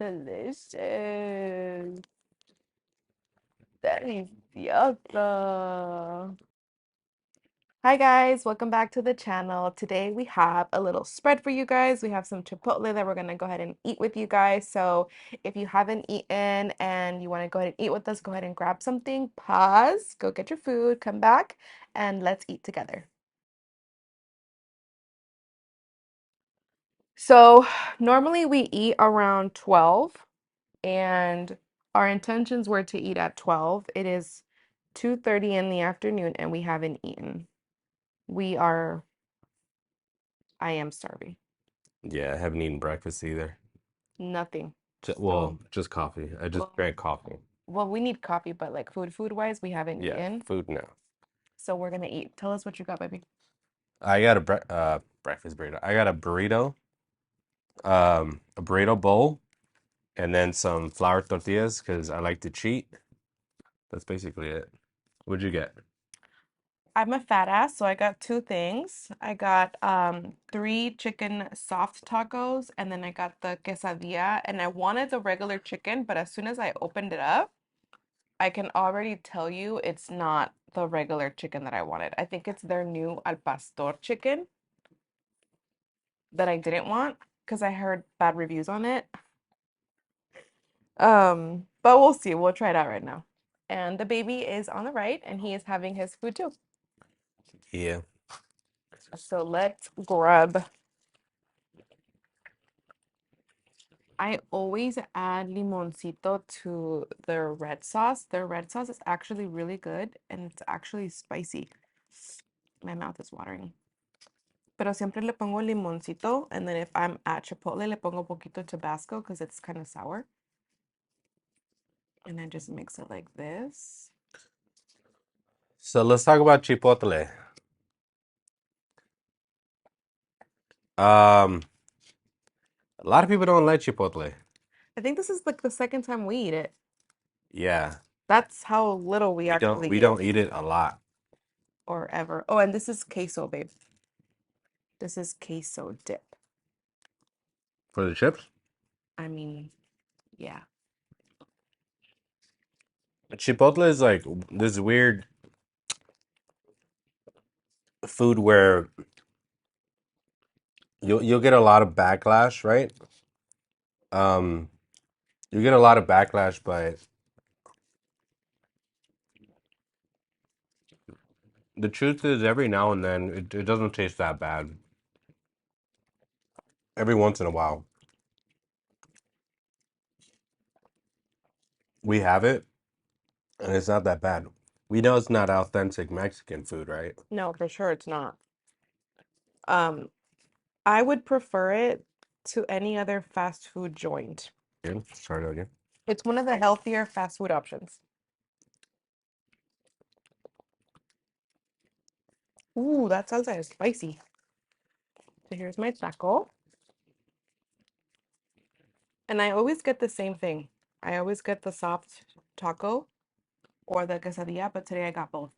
Delicious. Delicioso. Hi guys, welcome back to the channel. Today we have a little spread for you guys. We have some Chipotle that we're gonna go ahead and eat with you guys. So if you haven't eaten and you want to go ahead and eat with us, go ahead and grab something, pause, go get your food, come back, and let's eat together. So normally we eat around 12 and our intentions were to eat at 12. It is 2:30 in the afternoon and we haven't eaten. We are, I am starving. Yeah, I haven't eaten breakfast either. Nothing. Well, So, just coffee. I just well, drank coffee. well, we need coffee, but like food wise, we haven't Yeah, eaten. food now. So we're gonna eat. Tell us what you got, baby. I got a breakfast burrito. I got a burrito bowl, and then some flour tortillas because I like to cheat. That's basically it. What'd you get? I'm a fat ass, so I got two things. I got three chicken soft tacos, and then I got the quesadilla, and I wanted the regular chicken, but as soon as I opened it up, I can already tell you it's not the regular chicken that I wanted. I think it's their new al pastor chicken that I didn't want because I heard bad reviews on it. But we'll see. We'll try it out right now. And the baby is on the right and he is having his food too. Yeah. So let's grab. I always add limoncito to their red sauce. Their red sauce is actually really good and it's actually spicy. My mouth is watering. Pero siempre le pongo limoncito, and then if I'm at Chipotle, le pongo poquito Tabasco because it's kind of sour. And I just mix it like this. So let's talk about Chipotle. Um, a lot of people don't like Chipotle. I think this is like the second time we eat it. Yeah, That's how little we we don't actually we eat don't eat it a lot. or ever. Oh, and this is queso, babe. This is queso dip. For the chips. I mean, yeah. Chipotle is like this weird food where you'll get a lot of backlash, right? Um, you get a lot of backlash, but the truth is, every now and then, it doesn't taste that bad. Every once in a while, we have it, and it's not that bad. We know it's not authentic Mexican food, right? No, for sure it's not. Um, I would prefer it to any other fast food joint. Again, start it again. It's one of the healthier fast food options. Ooh, that salsa is spicy. So here's my taco. And I always get the same thing. I always get the soft taco or the quesadilla, but today I got both.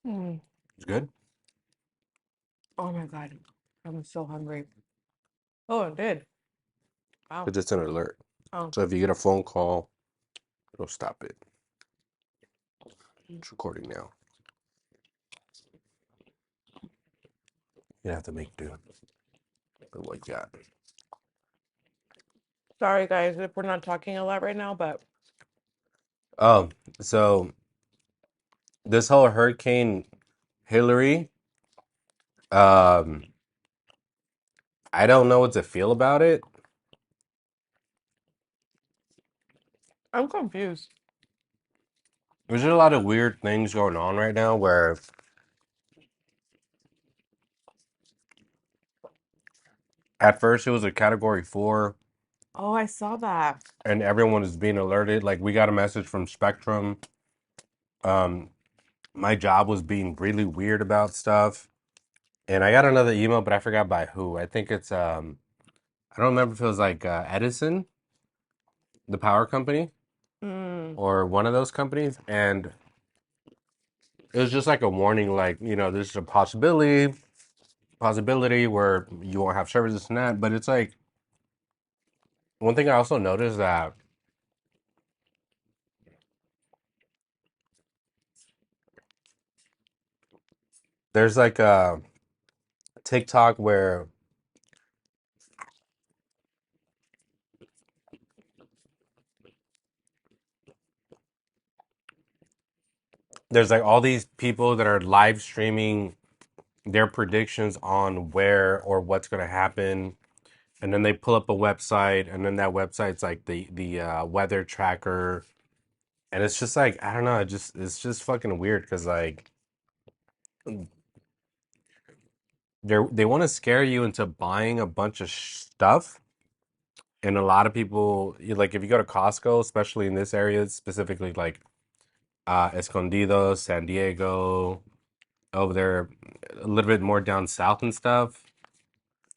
Mm. It's good. Oh my God. I'm so hungry. Oh, it did. Wow. It's just an alert. Oh. So if you get a phone call, it'll stop it. It's recording now. You have to make do. But like that. Sorry, guys, if we're not talking a lot right now, but Oh, so this whole Hurricane Hilary, um, I don't know what to feel about it. I'm confused. There's a lot of weird things going on right now where at first it was a category 4 Oh, I saw that. and everyone is being alerted. Like we got a message from Spectrum. Um, my job was being really weird about stuff. And I got another email, but I forgot by who. I think it's I don't remember if it was like Edison, the power company. Mm. or one of those companies, and it was just like a warning, like, this is a possibility where you won't have services and that. But it's like one thing I also noticed that there's like a TikTok where there's like all these people that are live streaming their predictions on where or what's going to happen, and then they pull up a website, and then that website's like the weather tracker, and it's just like, I don't know, it's just fucking weird because like they want to scare you into buying a bunch of stuff. And a lot of people, like if you go to Costco, especially in this area, specifically like Escondido, San Diego, over there, a little bit more down south and stuff,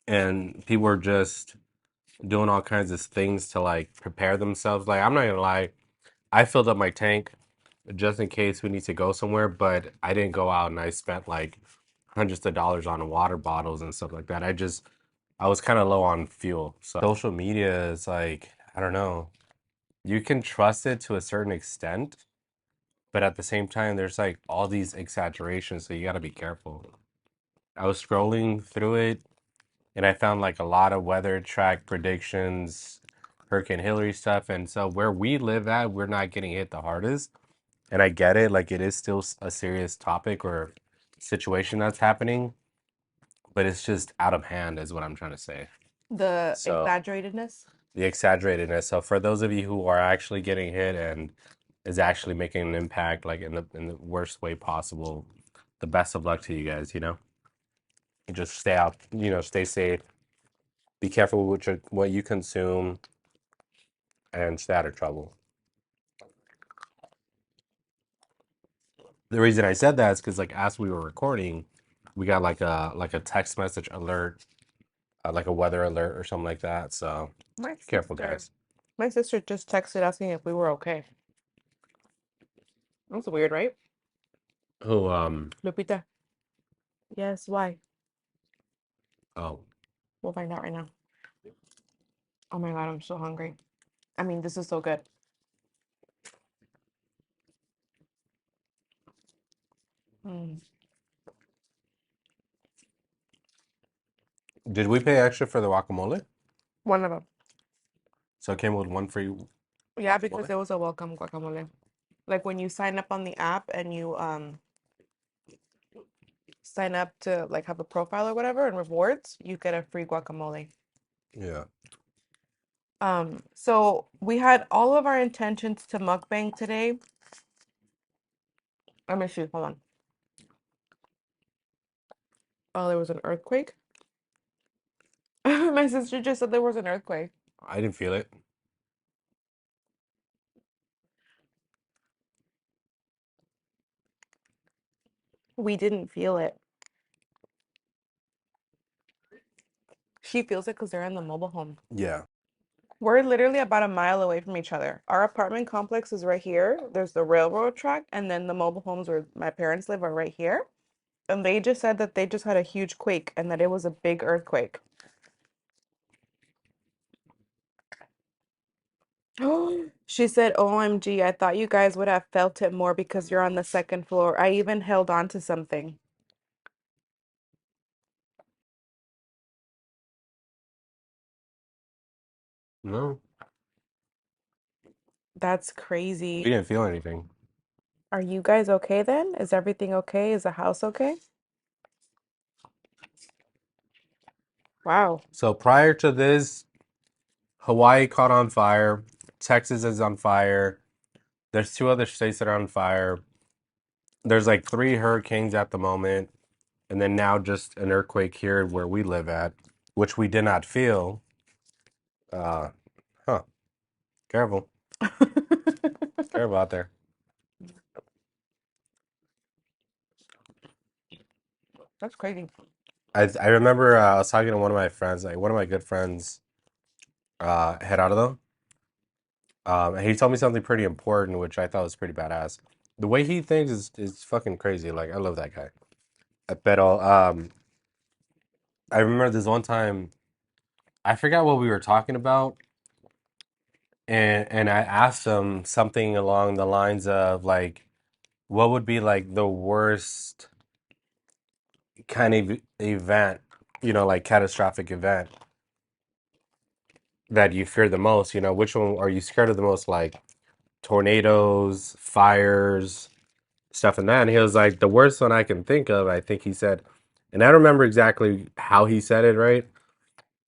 and people are just doing all kinds of things to like prepare themselves. Like, I'm not gonna lie, I filled up my tank just in case we need to go somewhere, but I didn't go out and I spent like hundreds of dollars on water bottles and stuff like that. I was kind of low on fuel. So social media is like, I don't know. You can trust it to a certain extent, but at the same time, there's like all these exaggerations, so you got to be careful. I was scrolling through it and I found like a lot of weather track predictions, Hurricane Hilary stuff. And so where we live at, we're not getting hit the hardest. And I get it, like it is still a serious topic or situation that's happening, but it's just out of hand, is what I'm trying to say. The So exaggeratedness. the exaggeratedness. So for those of you who are actually getting hit and is actually making an impact, like in the worst way possible, the best of luck to you guys. You just stay out, stay safe, be careful with what you consume, and stay out of trouble. The reason I said that is because, like, as we were recording, we got like a text message alert, like a weather alert or something like that. So My be careful, sister. guys. My sister just texted asking if we were okay. That's weird, right? Who Lupita. Yes, why? oh, We'll find out right now. Oh my God, I'm so hungry. I mean, this is so good. Mm. did we pay extra for the guacamole? One of them. So it came with one free Yeah, because guacamole. it was a welcome guacamole. Like when you sign up on the app and you sign up to like have a profile or whatever and rewards, you get a free guacamole. Yeah. So we had all of our intentions to mukbang today. Let me see, hold on. Oh, there was an earthquake. My sister just said there was an earthquake. I didn't feel it. We didn't feel it. She feels it because they're in the mobile home. Yeah. We're literally about a mile away from each other. Our apartment complex is right here. There's the railroad track, and then the mobile homes where my parents live are right here. And they just said that they just had a huge quake and that it was a big earthquake. She said, OMG, I thought you guys would have felt it more because you're on the second floor. I even held on to something. No, That's we crazy. didn't feel anything. Are you guys okay then? Is everything okay? Is the house okay? Wow. So prior to this, Hawaii caught on fire. Texas is on fire. There's two other states that are on fire. There's like three hurricanes at the moment, and then now just an earthquake here where we live at, which we did not feel. Uh, huh. Careful, careful out there. That's crazy. I remember I was talking to one of my friends, like one of my good friends, Gerardo, And he told me something pretty important, which I thought was pretty badass. The way he thinks is fucking crazy. Like I love that guy. Pero I remember this one time I forgot what we were talking about, and I asked him something along the lines of like, what would be like the worst kind of event, like catastrophic event that you fear the most? Which one are you scared of the most? Like tornadoes, fires, stuff and that. And he was like, the worst one I can think of, I think he said, and I don't remember exactly how he said it, right?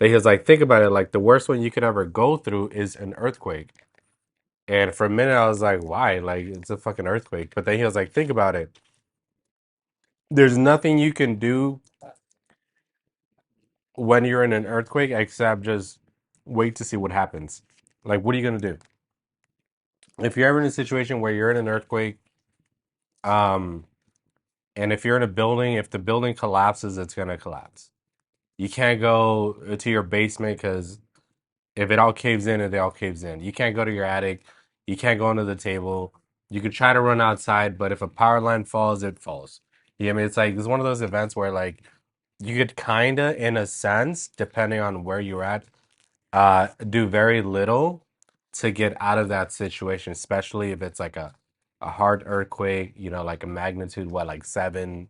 But he was like, think about it, like the worst one you could ever go through is an earthquake. And for a minute I was like, why? Like it's a fucking earthquake. But then he was like, think about it. There's nothing you can do when you're in an earthquake except just wait to see what happens. Like, what are you gonna do? If you're ever in a situation where you're in an earthquake, um, and if you're in a building, if the building collapses, it's gonna collapse. You can't go to your basement because if it all caves in, it all caves in. You can't go to your attic. You can't go under the table. You could try to run outside, but if a power line falls, it falls. I mean? It's like it's one of those events where like you could kinda, in a sense, depending on where you're at, do very little to get out of that situation, especially if it's like a hard earthquake, like a magnitude, what, like 7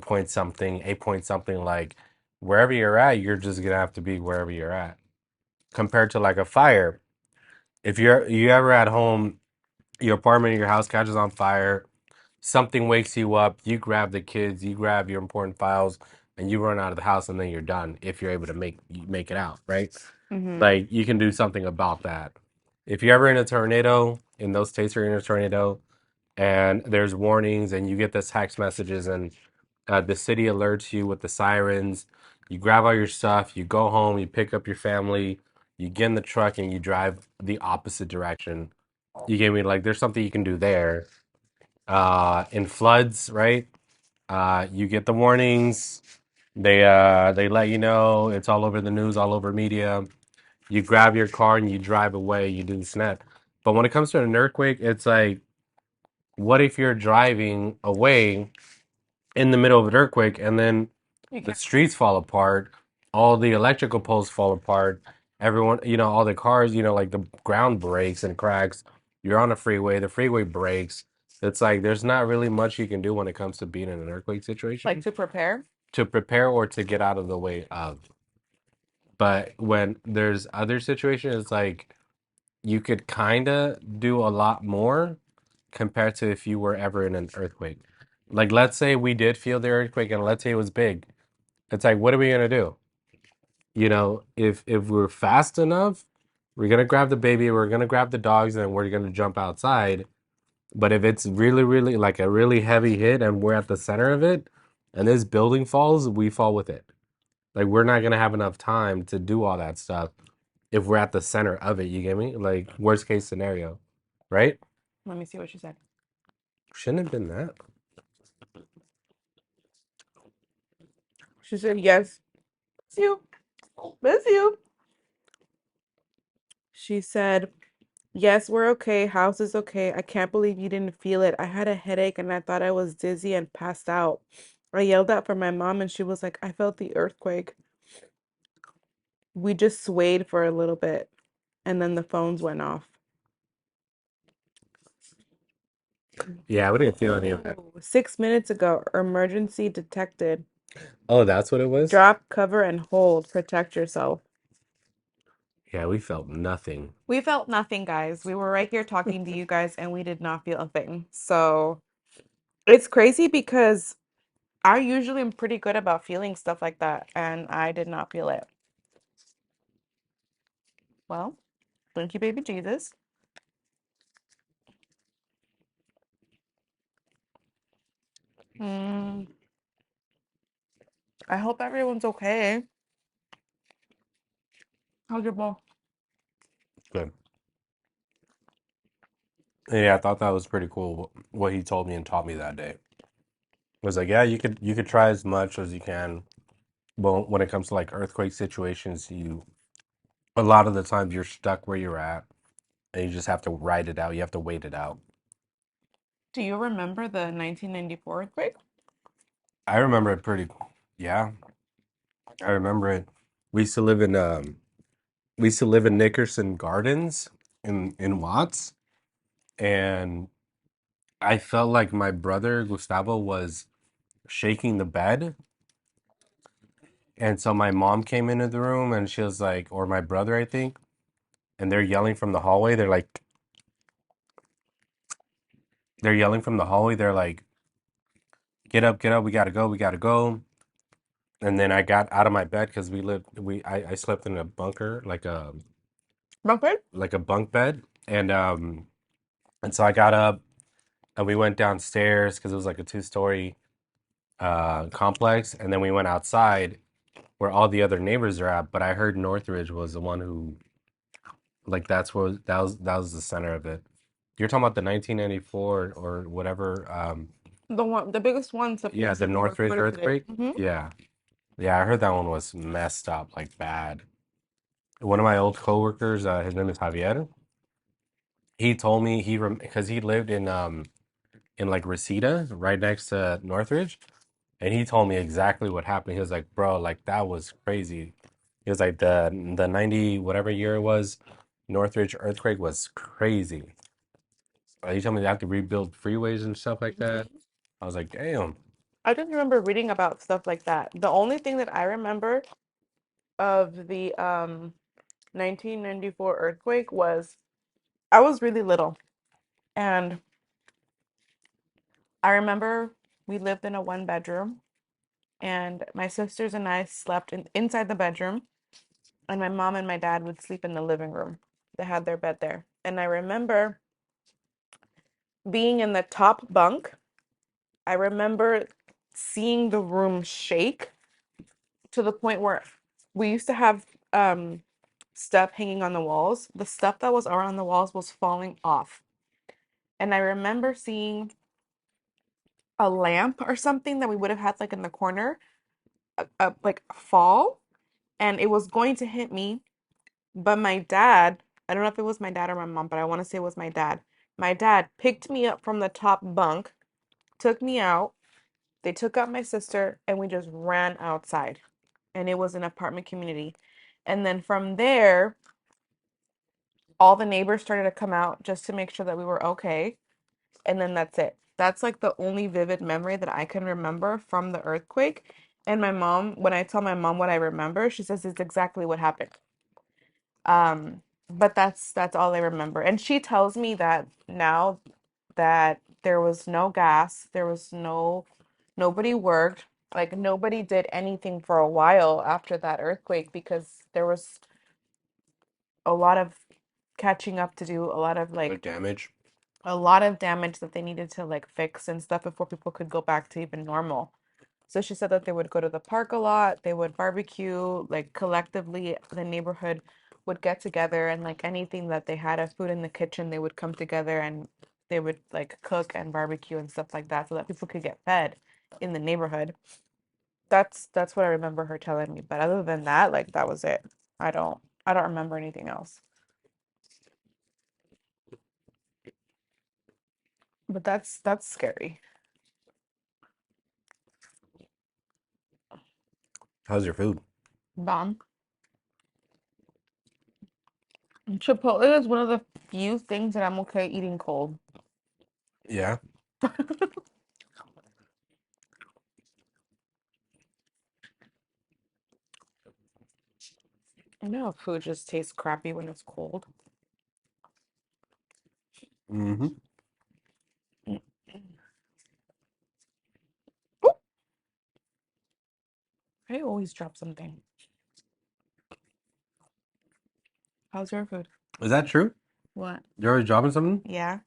point something, 8 point something, like wherever you're at, you're just gonna have to be wherever you're at. Compared to like a fire, if you ever at home, your apartment or your house catches on fire, something wakes you up, you grab the kids, you grab your important files, and you run out of the house, and then you're done if you're able to make it out, right? Mm-hmm. Like you can do something about that. If you're ever in a tornado, in those states are in a tornado, and there's warnings, and you get the text messages, and the city alerts you with the sirens. You grab all your stuff, you go home, you pick up your family, you get in the truck, and you drive the opposite direction. You get me? Like, there's something you can do there. In floods, right? You get the warnings. They let you know. It's all over the news, all over media. You grab your car and you drive away. You do the snap. But when it comes to an earthquake, it's like, what if you're driving away in the middle of an earthquake and then You the can't. streets fall apart, all the electrical poles fall apart, everyone, all the cars, like the ground breaks and cracks. You're on a freeway, the freeway breaks. It's like there's not really much you can do when it comes to being in an earthquake Like situation to prepare? to prepare or to get out of the way of. But when there's other situations, it's like you could kind of do a lot more compared to if you were ever in an earthquake. Like, let's say we did feel the earthquake and let's say it was big. It's like, what are we gonna do? If we're fast enough, we're gonna grab the baby, we're gonna grab the dogs, and we're gonna jump outside. But if it's really, really like a really heavy hit and we're at the center of it, and this building falls, we fall with it. Like we're not gonna have enough time to do all that stuff if we're at the center of it. You get me? Like worst case scenario, right? Let me see what she said. Shouldn't have been that. She said, yes. Miss you. Miss you. She said, yes, we're okay. House is okay. I can't believe you didn't feel it. I had a headache and I thought I was dizzy and passed out. I yelled out for my mom and she was like, I felt the earthquake. We just swayed for a little bit and then the phones went off. Yeah, we didn't feel any of that. Oh, 6 minutes ago, emergency detected. Oh, that's what it was? Drop, cover, and hold. Protect yourself. Yeah, we felt nothing. We felt nothing, guys. We were right here talking to you guys, and we did not feel a thing. So it's crazy because I usually am pretty good about feeling stuff like that, and I did not feel it. Well, thank you, baby Jesus. Mm, I hope everyone's okay. How's your bowl? Good. Yeah, I thought that was pretty cool what he told me and taught me that day. It was like, yeah, you could try as much as you can, but when it comes to like earthquake situations, you a lot of the times you're stuck where you're at. and you just have to ride it out. You have to wait it out. Do you remember the 1994 earthquake? I remember it pretty. Yeah, I remember it. We used to live in we used to live in Nickerson Gardens in Watts, and I felt like my brother Gustavo was shaking the bed, and so my mom came into the room and she was like, or my brother, I think, and they're yelling from the hallway. They're yelling from the hallway. They're like, get up, we gotta go, we gotta go. And then I got out of my bed because I slept in a bunker, Buffett? like a bunk bed, and so I got up and we went downstairs because it was like a two-story complex, and then we went outside where all the other neighbors are at. But I heard Northridge was the one who, like, that was the center of it. You're talking about the 1994 or whatever. The biggest one Yeah, the supposedly Northridge recorded today. earthquake. Yeah, yeah, I heard that one was messed up, like bad. One of my old coworkers, his name is Javier. He told me because he lived in like Reseda, right next to Northridge, and he told me exactly what happened. He was like, "Bro, like that was crazy." He was like, the 90 whatever year it was, Northridge earthquake was crazy. He told me they have to rebuild freeways and stuff like that. Mhm. I was like, "Damn." I just remember reading about stuff like that. The only thing that I remember of the 1994 earthquake was I was really little, and I remember we lived in a one bedroom, and my sisters and I slept inside the bedroom, and my mom and my dad would sleep in the living room. They had their bed there. And I remember being in the top bunk. I remember seeing the room shake to the point where we used to have stuff hanging on the walls. The stuff that was around the walls was falling off. And I remember seeing a lamp or something that we would have had like in the corner, like fall, and it was going to hit me. But my dad, I don't know if it was my dad or my mom, but I want to say it was my dad. My dad picked me up from the top bunk, took me out. They took out my sister, and we just ran outside. And it was an apartment community. And then from there, all the neighbors started to come out just to make sure that we were okay. And then that's it. That's like the only vivid memory that I can remember from the earthquake. And my mom, when I tell my mom what I remember, she says it's exactly what happened. But that's all I remember. And she tells me that now that there was no gas, there was nobody worked, like nobody did anything for a while after that earthquake because there was a lot of catching up to do, a lot of Like like damage. a lot of damage that they needed to like fix and stuff before people could go back to even normal. So she said that they would go to the park a lot, they would barbecue, like collectively, the neighborhood would get together and like anything that they had of food in the kitchen, they would come together and they would like cook and barbecue and stuff like that so that people could get fed in the neighborhood. That's what I remember her telling me. But other than that, like that was it. I don't remember anything else. But that's scary. How's your food? Bomb. Chipotle is one of the few things that I'm okay eating cold. Yeah. I know food just tastes crappy when it's cold. Mm-hmm. Mm. Ooh, I always drop something. How's your food? Is that true? What? You're always dropping something? Yeah.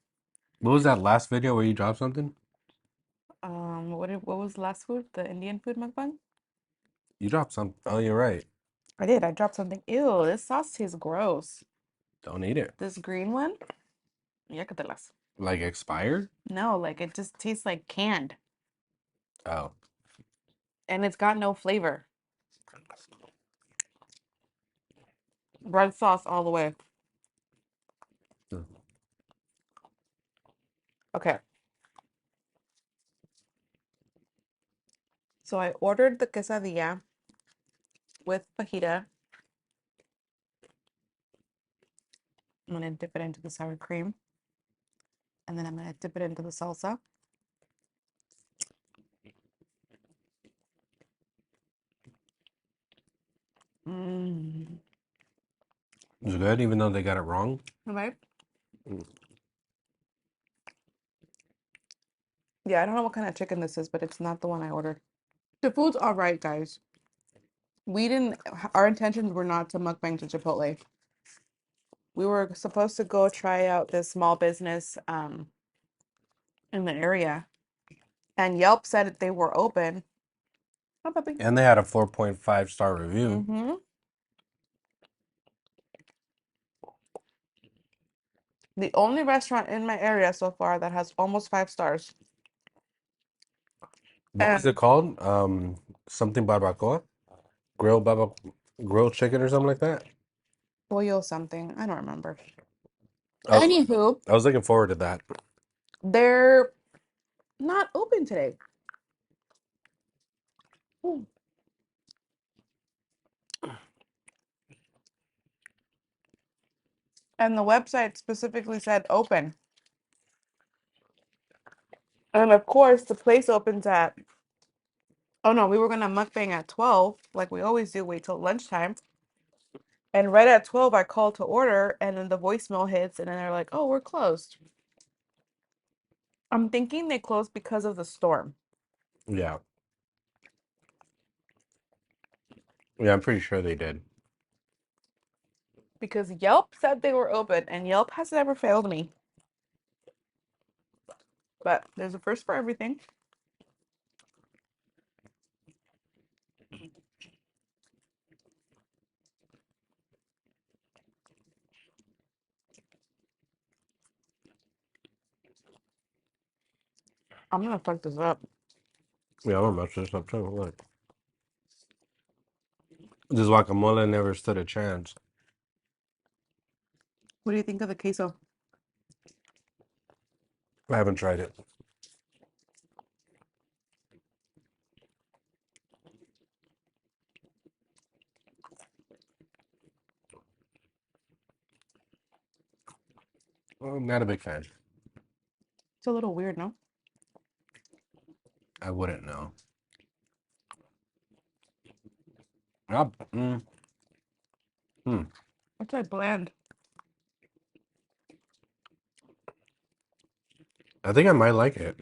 What was that last video where you dropped something? What was the last food? The Indian food mukbang? You dropped some. Oh, you're right. I did. I dropped something. Ew, this sauce tastes gross. Don't eat it. This green one? Yácatelas. Like expired? No, like it just tastes like canned. Oh, And it's got no flavor. Red sauce all the way. Okay, so I ordered the quesadilla with fajita. I'm gonna dip it into the sour cream, and then I'm gonna dip it into the salsa. Mm. It's good, even though they got it wrong. Right? Mm. Yeah, I don't know what kind of chicken this is, but it's not the one I ordered. The food's all right, guys. We didn't, our intentions were not to mukbang to Chipotle. We were supposed to go try out this small business in the area, and Yelp said that they were open. Oh, puppy. And they had a 4.5-star review. Mm-hmm. The only restaurant in my area so far that has almost 5 stars. What was it And called? Something barbacoa? Grilled chicken or something like that? pollo something. I don't remember. I was, Anywho, I was looking forward to that. they're not open today. Ooh. And the website specifically said open. And of course, the place opens at, oh no, we were gonna mukbang at 12, like we always do, wait till lunchtime. And right at 12, I called to order, and then the voicemail hits, and then they're like, oh, we're closed. I'm thinking they closed because of the storm. Yeah. Yeah, I'm pretty sure they did. Because Yelp said they were open, and Yelp has never failed me. But there's a first for everything. I'm gonna fuck this up. Yeah, I'm about to stop trying to look. This guacamole never stood a chance. What do you think of the queso? I haven't tried it. I'm not a big fan. It's a little weird, no? I wouldn't know. Ah, hmm. It's like bland. I think I might like it.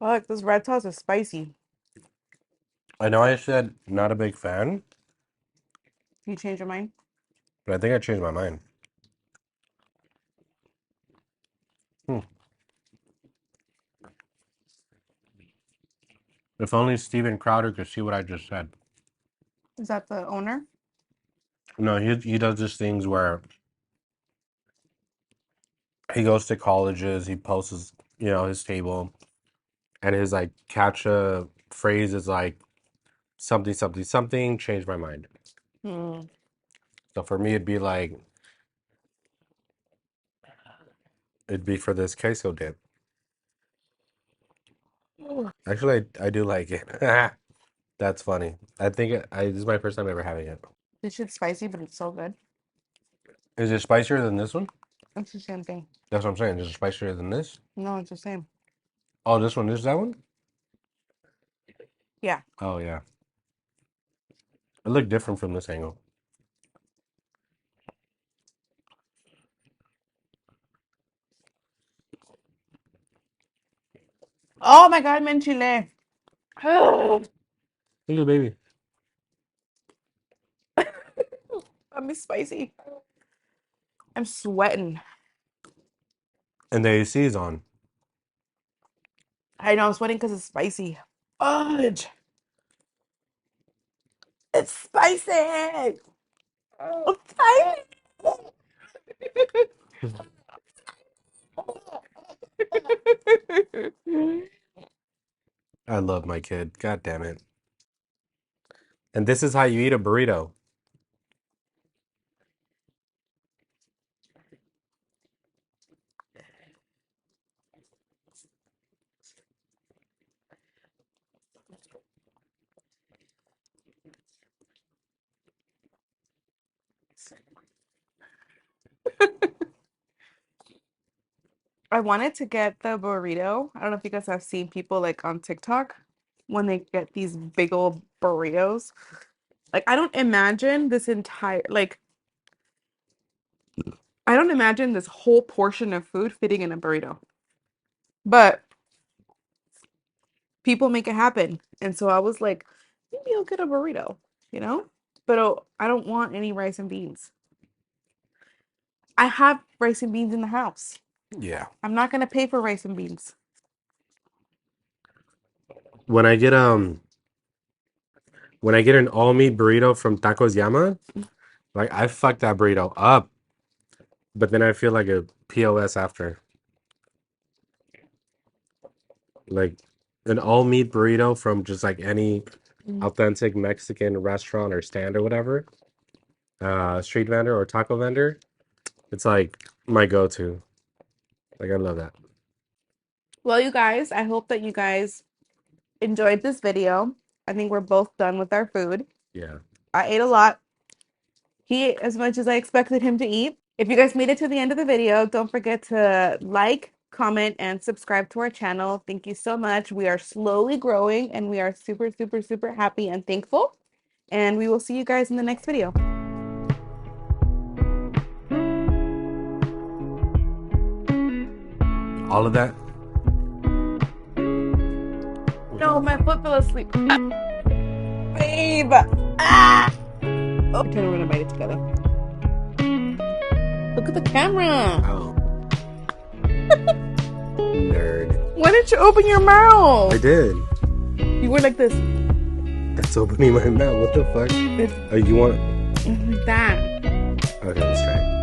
Fuck, this red sauce is spicy. I know I said not a big fan, You change your mind? but I think I changed my mind. Hmm. If only Steven Crowder could see what I just said. Is that the owner? No, he does these things where he goes to colleges, he posts his table, and his like catch phrase is like something something something changed my mind. Hmm. So for me, it'd be for this queso dip. Actually, I do like it. That's funny. I think this is my first time ever having it. This shit's spicy, but it's so good. Is it spicier than this one? It's the same thing. That's what I'm saying. Is it spicier than this? No, it's the same. Oh, this one is that one? Yeah. Oh yeah. It looked different from this angle. Oh my God, I'm in Chile. I Look at the baby. miss spicy. I'm sweating. And the AC is on. I know I'm sweating because it's spicy. Fudge. It's spicy. It's spicy. I love my kid. God damn it. And this is how you eat a burrito. I wanted to get the burrito. I don't know if you guys have seen people like on TikTok when they get these big old burritos. Like I don't imagine this entire like I don't imagine this whole portion of food fitting in a burrito. But people make it happen. And so I was like, maybe I'll get a burrito, you know? But I don't want any rice and beans. I have rice and beans in the house. Yeah. I'm not gonna pay for rice and beans. When I get an all meat burrito from Tacos Yama, like I fuck that burrito up, but then I feel like a POS after. Like an all meat burrito from just like any Mm. authentic Mexican restaurant or stand or whatever, street vendor or taco vendor, it's like my go-to. Like I love that. Well, you guys, I hope that you guys enjoyed this video. I think we're both done with our food. Yeah. I ate a lot. He ate as much as I expected him to eat. If you guys made it to the end of the video, don't forget to like, comment, and subscribe to our channel. Thank you so much. We are slowly growing and we are super, super, super happy and thankful. And we will see you guys in the next video. All of that. No, my foot fell asleep. Babe. Ah! Oh, pretend we're gonna bite it together. Look at the camera. Oh. Nerd. Why didn't you open your mouth? I did. You were like this. That's opening my mouth. What the fuck? It's You want? like that. Okay, let's try it.